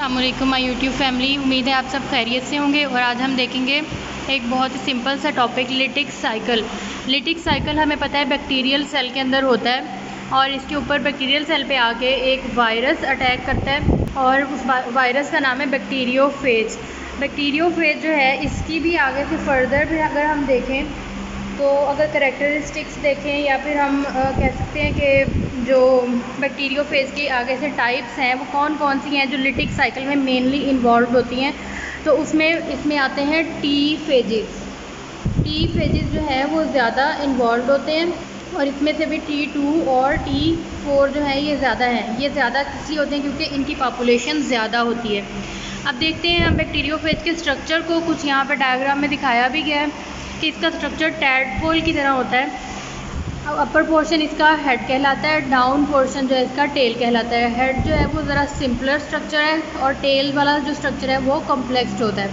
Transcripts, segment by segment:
अस्सलामुअलैकुम my YouTube family. उम्मीद है आप सब खैरियत से होंगे। और आज हम देखेंगे एक बहुत ही सिंपल सा topic, lytic cycle. Lytic cycle हमें पता है बैक्टीरियल सेल के अंदर होता है और इसके ऊपर बैक्टीरियल सेल पे आके एक वायरस अटैक करता है और उस वायरस का नाम है बैक्टीरियोफेज। बैक्टीरियोफेज जो है इसकी भी आगे से फर्दर भी अगर हम देखें तो अगर करैक्टरिस्टिक्स देखें या फिर हम कह सकते हैं कि जो बैक्टीरियोफेज की आगे से टाइप्स हैं वो कौन कौन सी हैं जो लिटिक साइकिल में मेनली इन्वॉल्व होती हैं, तो इसमें आते हैं टी-फेजेस। टी-फेजेस जो है वो ज़्यादा इन्वॉल्व होते हैं और इसमें से भी T2 और T4 जो है ये ज़्यादा हैं। ये ज़्यादा इसलिए होते हैं क्योंकि इनकी पॉपुलेशन ज़्यादा होती है। अब देखते हैं हम बैक्टीरियोफेज के स्ट्रक्चर को। कुछ यहाँ पर डायग्राम में दिखाया भी गया है कि इसका स्ट्रक्चर टैडपोल की तरह होता है। अब अपर पोर्शन इसका हेड कहलाता है, डाउन पोर्शन जो है इसका टेल कहलाता है। हेड जो है वो ज़रा सिंपलर स्ट्रक्चर है और टेल वाला जो स्ट्रक्चर है वो कॉम्प्लेक्स होता है।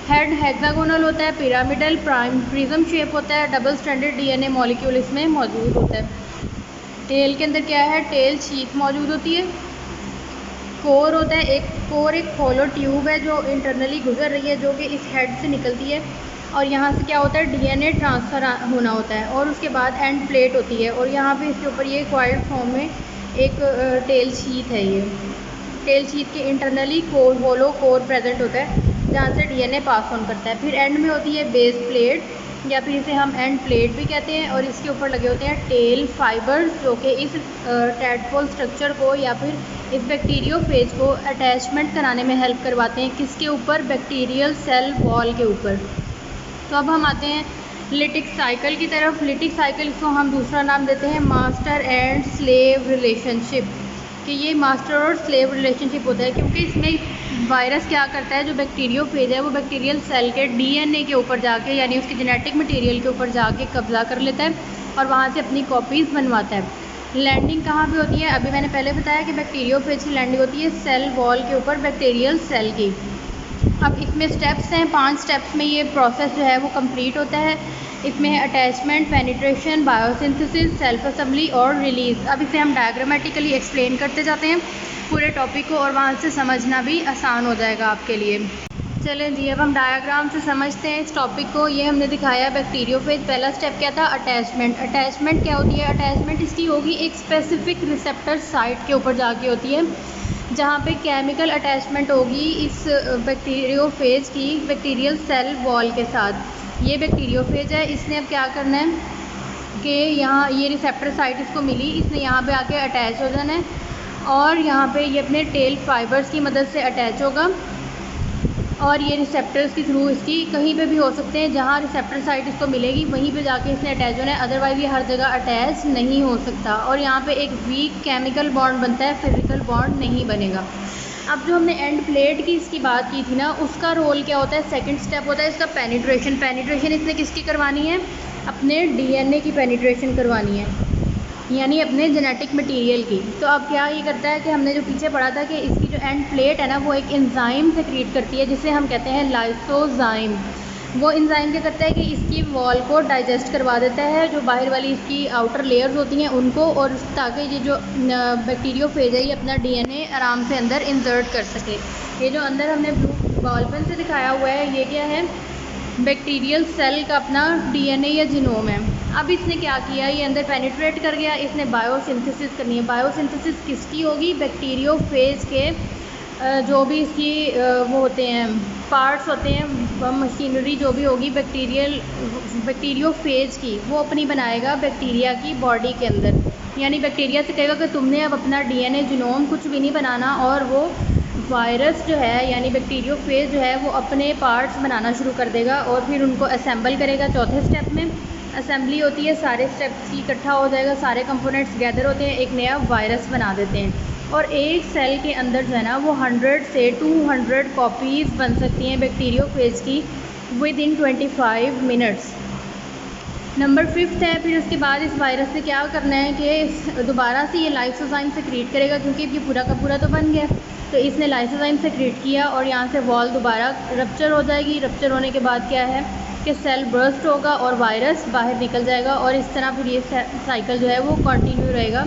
हेड हेक्सागोनल होता है, पिरामिडल प्रिज्म शेप होता है, डबल स्ट्रैंडेड डीएनए मॉलिक्यूल इसमें मौजूद होता है। टेल के अंदर क्या है, टेल शीथ मौजूद होती है। कोर होता है, एक होलो ट्यूब है जो इंटरनली गुजर रही है, जो कि इस हेड से निकलती है और यहाँ से क्या होता है डीएनए ट्रांसफ़र होना होता है और उसके बाद एंड प्लेट होती है और यहाँ पे इसके ऊपर ये कॉइल्ड फॉर्म में एक टेल शीथ है। ये टेल शीथ के इंटरनली कोर होलो कोर प्रेजेंट होता है जहाँ से डीएनए पास ऑन करता है। फिर एंड में होती है बेस प्लेट या फिर इसे हम एंड प्लेट भी कहते हैं और इसके ऊपर लगे होते हैं टेल फाइबर्स जो कि इस टैडपोल स्ट्रक्चर को या फिर इस बैक्टीरियोफेज को अटैचमेंट कराने में हेल्प करवाते हैं। किसके ऊपर, बैक्टीरियल सेल वॉल के ऊपर। तो अब हम आते हैं लिटिक साइकिल की तरफ। लिटिक साइकिल को हम दूसरा नाम देते हैं मास्टर एंड स्लेव रिलेशनशिप, कि ये मास्टर और स्लेव रिलेशनशिप होता है क्योंकि इसमें वायरस क्या करता है, जो बैक्टीरियोफेज है वो बैक्टीरियल सेल के डीएनए के ऊपर जाके यानी उसके जेनेटिक मटेरियल के ऊपर जाके कब्जा कर लेता है और वहाँ से अपनी कॉपीज़ बनवाता है। लैंडिंग कहाँ पे होती है, अभी मैंने पहले बताया कि बैक्टीरियोफेज की लैंडिंग होती है सेल वॉल के ऊपर बैक्टीरियल सेल की। अब इसमें स्टेप्स हैं, 5 स्टेप्स में ये प्रोसेस जो है वो कंप्लीट होता है। इसमें है attachment, penetration, biosynthesis, self assembly और रिलीज़। अब इसे हम डायग्रामेटिकली एक्सप्लेन करते जाते हैं पूरे टॉपिक को और वहाँ से समझना भी आसान हो जाएगा आपके लिए। चलें जी, अब हम डायग्राम से समझते हैं इस टॉपिक को। ये हमने दिखाया बैक्टीरियोफेज। पहला स्टेप क्या था, अटैचमेंट। अटैचमेंट क्या होती है, अटैचमेंट इसकी होगी एक स्पेसिफिक रिसेप्टर साइट के ऊपर जाके होती है जहाँ पे केमिकल अटैचमेंट होगी इस बैक्टीरियोफेज की बैक्टीरियल सेल वॉल के साथ। ये बैक्टीरियोफेज है, इसने अब क्या करना है कि यहाँ ये रिसेप्टर साइट इसको मिली, इसने यहाँ पे आके अटैच हो जाना है और यहाँ पे ये अपने टेल फाइबर्स की मदद से अटैच होगा और ये रिसेप्टर्स के थ्रू इसकी कहीं पे भी हो सकते हैं। जहाँ रिसेप्टर साइट इसको मिलेगी वहीं पे जाके इसने अटैच होना है, अदरवाइज़ ये हर जगह अटैच नहीं हो सकता और यहाँ पे एक वीक केमिकल बॉन्ड बनता है, फिजिकल बॉन्ड नहीं बनेगा। अब जो हमने एंड प्लेट की इसकी बात की थी ना, उसका रोल क्या होता है, सेकंड स्टेप होता है इसका पेनिट्रेशन। पेनिट्रेशन इसने किसकी करवानी है, अपने डीएनए की पेनिट्रेशन करवानी है यानी अपने जेनेटिक मटेरियल की। तो अब क्या ये करता है कि हमने जो पीछे पढ़ा था कि इसकी जो एंड प्लेट है ना वो एक एंजाइम सेक्रीट करती है जिसे हम कहते हैं लाइसोजाइम। वो एंजाइम क्या करता है कि इसकी वॉल को डाइजेस्ट करवा देता है, जो बाहर वाली इसकी आउटर लेयर्स होती हैं उनको, और ताकि ये जो बैक्टीरियोफेज है ये अपना डीएनए आराम से अंदर इंसर्ट कर सके। ये जो अंदर हमने ब्लू बॉल पेन से दिखाया हुआ है ये क्या है, बैक्टीरियल सेल का अपना डीएनए या जीनोम है। अब इसने क्या किया, ये अंदर पेनिट्रेट कर गया, इसने बायोसिंथेसिस करनी है। बायोसिंथेसिस किसकी होगी, बैक्टीरियोफेज के जो भी इसकी वो होते हैं पार्ट्स होते हैं, मशीनरी जो भी होगी बैक्टीरियोफेज की, वो अपनी बनाएगा बैक्टीरिया की बॉडी के अंदर। यानी बैक्टीरिया से कहेगा कि तुमने अब अपना डीएनए जीनोम कुछ भी नहीं बनाना और वो वायरस जो है यानी बैक्टीरियोफेज जो है वो अपने पार्ट्स बनाना शुरू कर देगा और फिर उनको असेंबल करेगा। चौथे स्टेप में असेंबली होती है, सारे स्टेप्स इकट्ठा हो जाएगा, सारे कंपोनेंट्स गैदर होते हैं, एक नया वायरस बना देते हैं और एक सेल के अंदर जो है ना वो 100 से 200 कॉपीज़ बन सकती हैं बैक्टीरियोफेज की विद इन 25 मिनट्स। नंबर 5 है, फिर उसके बाद इस वायरस से क्या करना है कि दोबारा से ये लाइसोजाइम सेक्रीट करेगा क्योंकि ये पूरा का पूरा तो बन गया, तो इसने लाइसोजाइम सेक्रीट किया और यहाँ से वॉल दोबारा रप्चर हो जाएगी। रप्चर होने के बाद क्या है कि सेल बर्स्ट होगा और वायरस बाहर निकल जाएगा और इस तरह फिर ये साइकिल जो है वो कंटिन्यू रहेगा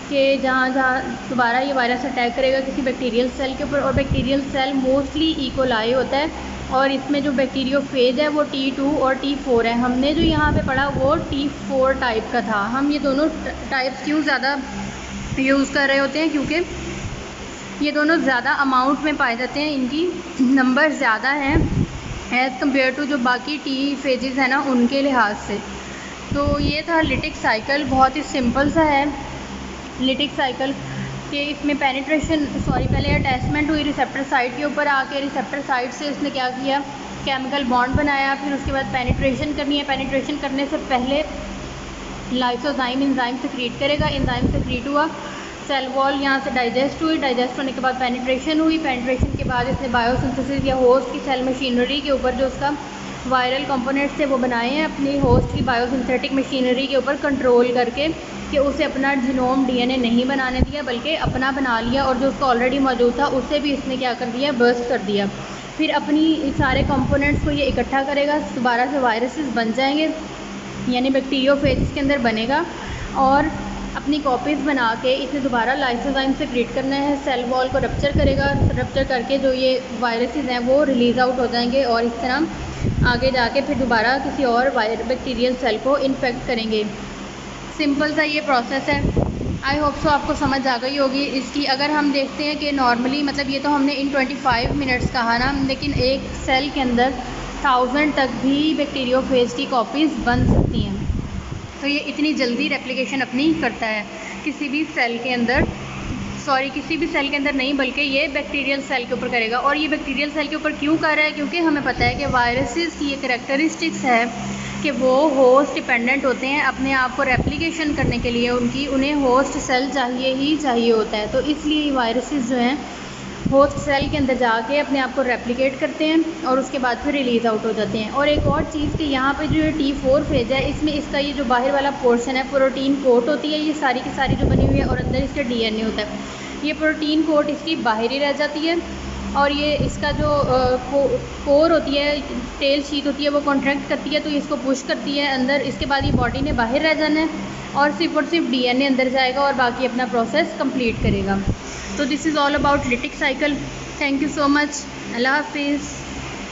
कि जहाँ जहाँ दोबारा ये वायरस अटैक करेगा किसी बैक्टीरियल सेल के ऊपर, और बैक्टीरियल सेल मोस्टली इकोलाई होता है, और इसमें जो बैक्टीरियोफेज है वो T2 और T4 है। हमने जो यहाँ पे पढ़ा वो T4 टाइप का था। हम ये दोनों टाइप्स क्यों ज़्यादा यूज़ कर रहे होते हैं, क्योंकि ये दोनों ज़्यादा अमाउंट में पाए जाते हैं, इनकी नंबर ज़्यादा हैं एज़ कम्पेयर टू जो बाकी T-phages है ना उनके लिहाज से। तो ये था लिटिक साइकिल, बहुत ही सिंपल सा है लिटिक साइकिल कि इसमें पहले अटैचमेंट हुई रिसेप्टर साइट के ऊपर आके, रिसेप्टर साइट से इसने क्या किया, केमिकल बॉन्ड बनाया, फिर उसके बाद पेनिट्रेशन करनी है। पेनिट्रेशन करने से पहले लाइसोजाइम एंजाइम सेक्रीट करेगा, एंजाइम सेक्रीट हुआ, सेल वॉल यहाँ से डाइजेस्ट हुई, डाइजेस्ट होने के बाद पेनिट्रेशन हुई, पेनिट्रेशन के बाद इसने बायोसिंथेसिस या होस्ट की सेल मशीनरी के ऊपर जो उसका वायरल कंपोनेंट्स थे वो बनाए हैं अपनी होस्ट की बायोसिंथेटिक मशीनरी के ऊपर कंट्रोल करके, कि उसे अपना जीनोम DNA नहीं बनाने दिया बल्कि अपना बना लिया, और जो उसका ऑलरेडी मौजूद था उसे भी इसने क्या कर दिया, बर्स्ट कर दिया। फिर अपनी सारे कंपोनेंट्स को ये इकट्ठा करेगा, दोबारा से वायरसेस बन जाएंगे, यानी बैक्टीरियोफेज के अंदर बनेगा, और अपनी कॉपीज़ बना के इसे दोबारा लाइसोजाइम से क्रिएट करना है, सेल वॉल को रप्चर करेगा, रप्चर करके जो ये वायरसेस हैं वो रिलीज़ आउट हो जाएंगे, और इस तरह आगे जाके फिर दोबारा किसी और बैक्टीरियल सेल को इन्फेक्ट करेंगे। सिंपल सा ये प्रोसेस है। आई होप सो आपको समझ आ गई होगी इसकी। अगर हम देखते हैं कि नॉर्मली मतलब ये तो हमने इन 25 मिनट्स कहा ना, लेकिन एक सेल के अंदर 1000 तक भी बैक्टीरियोफेज की कॉपीज़ बन सकती हैं। तो ये इतनी जल्दी रेप्लिकेशन अपनी करता है किसी भी सेल के अंदर, किसी भी सेल के अंदर नहीं, बल्कि ये बैक्टीरियल सेल के ऊपर करेगा। और ये बैक्टीरियल सेल के ऊपर क्यों कर रहा है, क्योंकि हमें पता है कि वायरसेस की ये कैरेक्टरिस्टिक्स है कि वो होस्ट डिपेंडेंट होते हैं अपने आप को रेप्लिकेशन करने के लिए, उन्हें होस्ट सेल चाहिए ही चाहिए होता है। तो इसलिए वायरसेस जो हैं होस्ट सेल के अंदर जाके अपने आप को रेप्लिकेट करते हैं और उसके बाद फिर रिलीज़ आउट हो जाते हैं। और एक और चीज़ कि यहाँ पे जो T4 फेज है, इसमें इसका ये जो बाहर वाला पोर्शन है प्रोटीन कोट होती है, ये सारी की सारी जो बनी हुई है, और अंदर इसका DNA होता है। ये प्रोटीन कोट इसकी बाहर ही रह जाती है, और ये इसका जो कोर होती है, टेल शीट होती है, वो कॉन्ट्रैक्ट करती है, तो इसको पुश करती है अंदर। इसके बाद ये बॉडी ने बाहर रह जाना है और सिर्फ DNA अंदर जाएगा और बाकी अपना प्रोसेस कंप्लीट करेगा। तो this is all about lytic cycle. Thank you so much. अल्लाह हाफिज़।